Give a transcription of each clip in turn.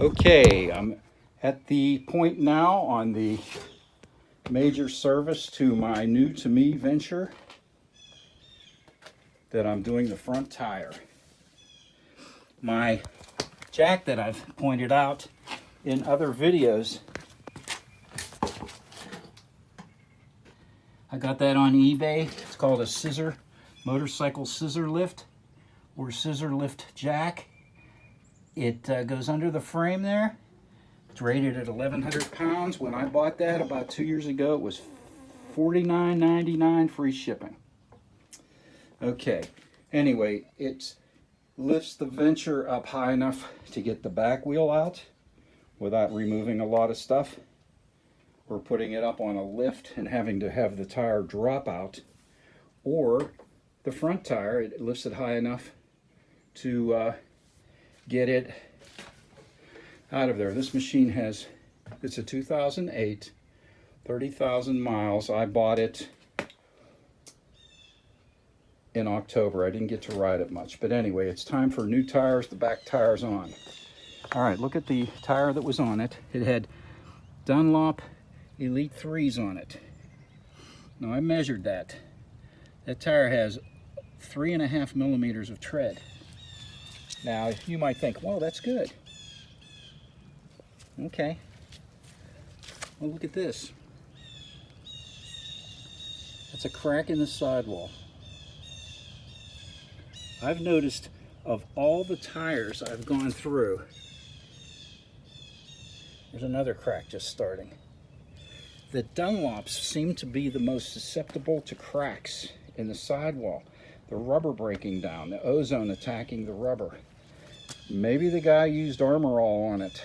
Okay, I'm at the point now on the major service to my new to me venture that I'm doing the front tire. My jack that I've pointed out in other videos, I got that on eBay. It's called a motorcycle scissor lift or scissor lift jack. It goes under the frame there. It's rated at 1,100 pounds. When I bought that about 2 years ago, it was $49.99 free shipping. Okay, anyway, it lifts the Venture up high enough to get the back wheel out without removing a lot of stuff or putting it up on a lift and having to have the tire drop out, or the front tire, it lifts it high enough to get it out of there. This machine it's a 2008, 30,000 miles. I bought it in October. I didn't get to ride it much, but anyway, it's time for new tires. The back tire's on. All right, look at the tire that was on it. It had Dunlop Elite 3s on it. Now I measured that. That tire has 3.5 millimeters of tread. Now you might think, well, that's good. Okay. Well, look at this. That's a crack in the sidewall. I've noticed of all the tires I've gone through, there's another crack just starting. The Dunlops seem to be the most susceptible to cracks in the sidewall. The rubber breaking down, the ozone attacking the rubber. Maybe the guy used Armor All on it,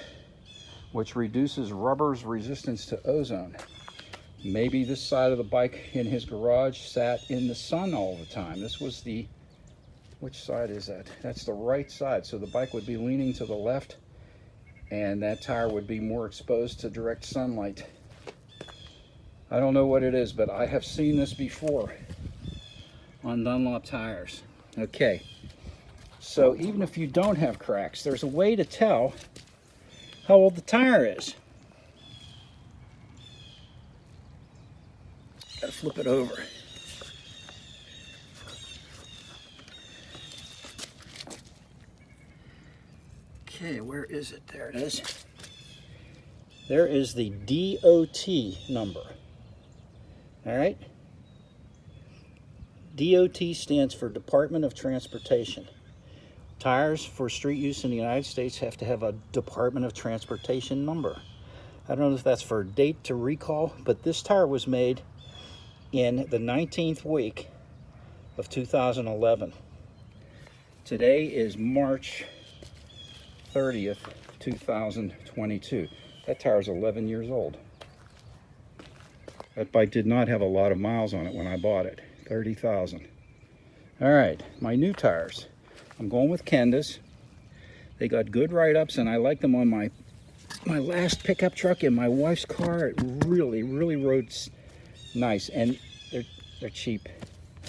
which reduces rubber's resistance to ozone. Maybe this side of the bike in his garage sat in the sun all the time. This was which side is that? That's the right side. So the bike would be leaning to the left and that tire would be more exposed to direct sunlight. I don't know what it is, but I have seen this before on Dunlop tires. Okay, so even if you don't have cracks, there's a way to tell how old the tire is. Gotta flip it over. Okay, where is it? There it is. There is the DOT number. All right? DOT stands for Department of Transportation. Tires for street use in the United States have to have a Department of Transportation number. I don't know if that's for a date to recall, but this tire was made in the 19th week of 2011. Today is March 30th, 2022. That tire is 11 years old. That bike did not have a lot of miles on it when I bought it, 30,000. All right, my new tires. I'm going with Kendas. They got good write-ups, and I like them on my last pickup truck in my wife's car. It really rode nice, and they're cheap.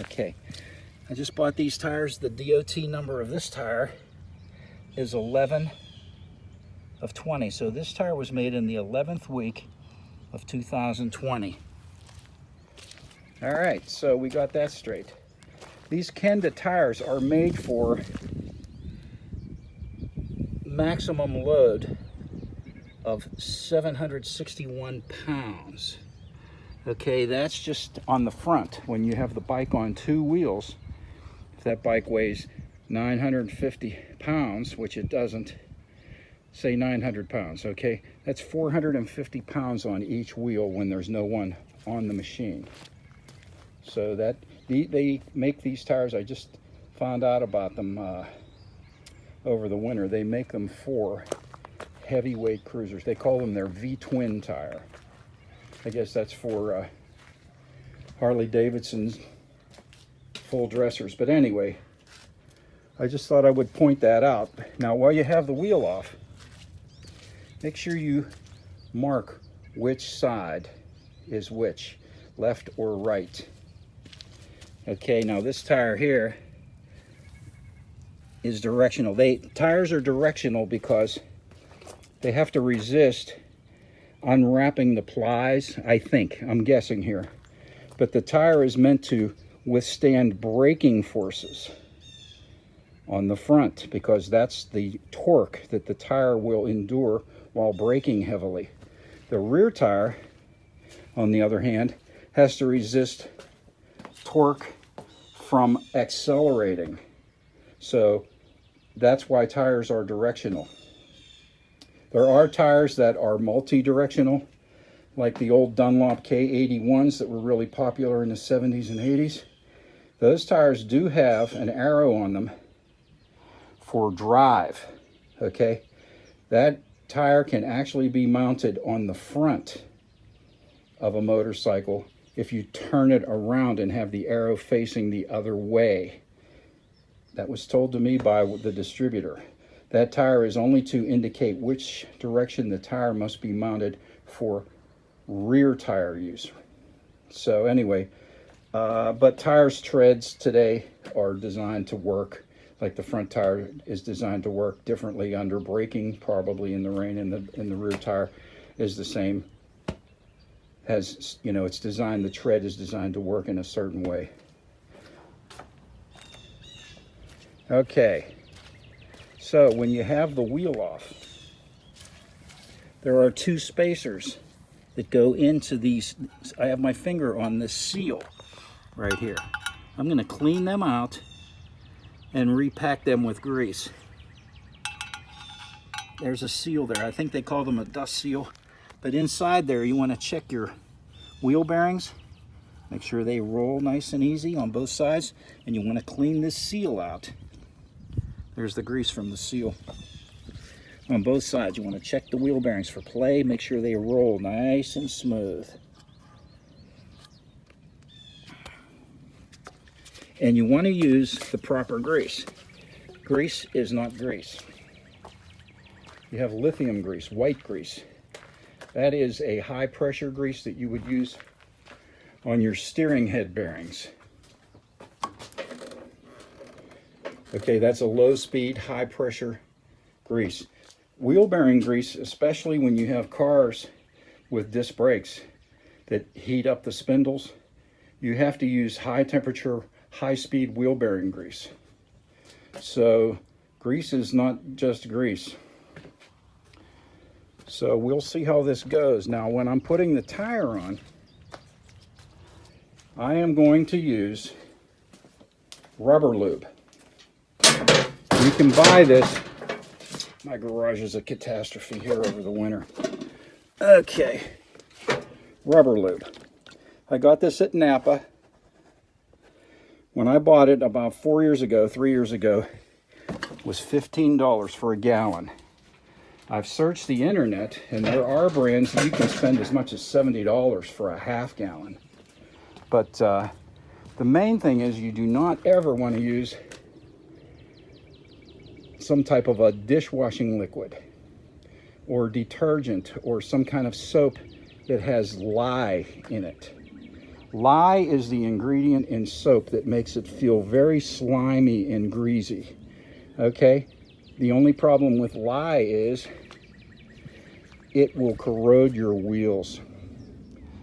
Okay, I just bought these tires. The DOT number of this tire is 11 of 20. So this tire was made in the 11th week of 2020. All right, so we got that straight. These Kenda tires are made for maximum load of 761 pounds. Okay, that's just on the front. When you have the bike on two wheels, if that bike weighs 950 pounds, which it doesn't, say 900 pounds, okay? That's 450 pounds on each wheel when there's no one on the machine. So that they make these tires, I just found out about them over the winter. They make them for heavyweight cruisers. They call them their V-twin tire. I guess that's for Harley Davidson's full dressers. But anyway, I just thought I would point that out. Now, while you have the wheel off, make sure you mark which side is which, left or right. Okay, now this tire here is directional. Tires are directional because they have to resist unwrapping the plies, I think. I'm guessing here. But the tire is meant to withstand braking forces on the front, because that's the torque that the tire will endure while braking heavily. The rear tire, on the other hand, has to resist torque from accelerating. So that's why tires are directional. There are tires that are multi-directional, like the old Dunlop K81s that were really popular in the 70s and 80s. Those tires do have an arrow on them for drive, okay? That tire can actually be mounted on the front of a motorcycle if you turn it around and have the arrow facing the other way. That was told to me by the distributor. That tire is only to indicate which direction the tire must be mounted for rear tire use. So anyway, but tires treads today are designed to work. Like the front tire is designed to work differently under braking, probably in the rain, and the rear tire is the same. Has, you know, it's designed, the tread is designed to work in a certain way. Okay, so when you have the wheel off, there are two spacers that go into these. I have my finger on this seal right here. I'm going to clean them out and repack them with grease. There's a seal there. I think they call them a dust seal. But inside there, you want to check your wheel bearings. Make sure they roll nice and easy on both sides. And you want to clean this seal out. There's the grease from the seal. On both sides, you want to check the wheel bearings for play. Make sure they roll nice and smooth. And you want to use the proper grease. Grease is not grease. You have lithium grease, white grease. That is a high pressure grease that you would use on your steering head bearings. Okay, that's a low speed, high pressure grease. Wheel bearing grease, especially when you have cars with disc brakes that heat up the spindles, you have to use high temperature, high-speed wheel bearing grease. So grease is not just grease. So we'll see how this goes. Now when I'm putting the tire on, I am going to use rubber lube. You can buy this. My garage is a catastrophe here over the winter. Okay, rubber lube. I got this at Napa. When I bought it about 3 years ago, it was $15 for a gallon. I've searched the internet, and there are brands that you can spend as much as $70 for a half gallon. But the main thing is you do not ever want to use some type of a dishwashing liquid or detergent or some kind of soap that has lye in it. Lye is the ingredient in soap that makes it feel very slimy and greasy. Okay? The only problem with lye is it will corrode your wheels.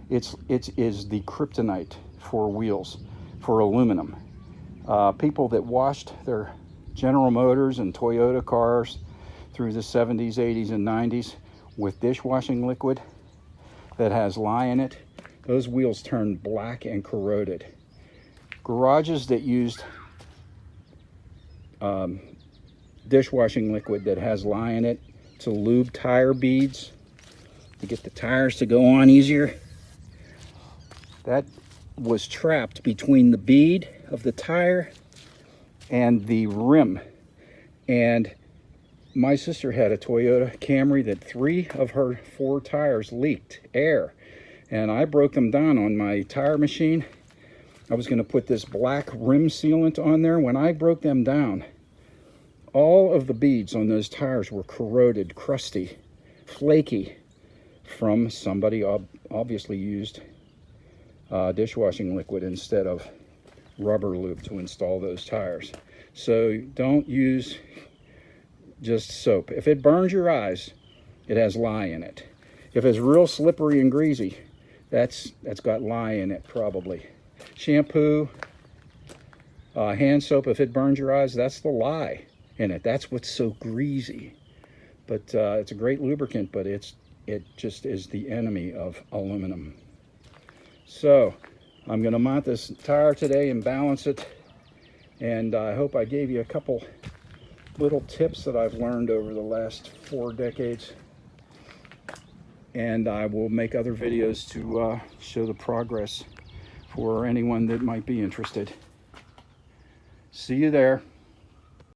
It is the kryptonite for wheels, for aluminum. People that washed their General Motors and Toyota cars through the 70s, 80s, and 90s with dishwashing liquid that has lye in it, those wheels turned black and corroded. Garages that used dishwashing liquid that has lye in it to lube tire beads, to get the tires to go on easier, that was trapped between the bead of the tire and the rim. And my sister had a Toyota Camry that 3 of her 4 tires leaked air. And I broke them down on my tire machine. I was going to put this black rim sealant on there. When I broke them down, all of the beads on those tires were corroded, crusty, flaky, from somebody obviously used dishwashing liquid instead of rubber lube to install those tires. So don't use just soap. If it burns your eyes, it has lye in it. If it's real slippery and greasy, that's got lye in it probably. Shampoo, hand soap, if it burns your eyes, that's the lye in it. That's what's so greasy. But it's a great lubricant, but it just is the enemy of aluminum. So I'm going to mount this tire today and balance it, and I hope I gave you a couple little tips that I've learned over the last 4 decades, and I will make other videos to show the progress for anyone that might be interested. See you there.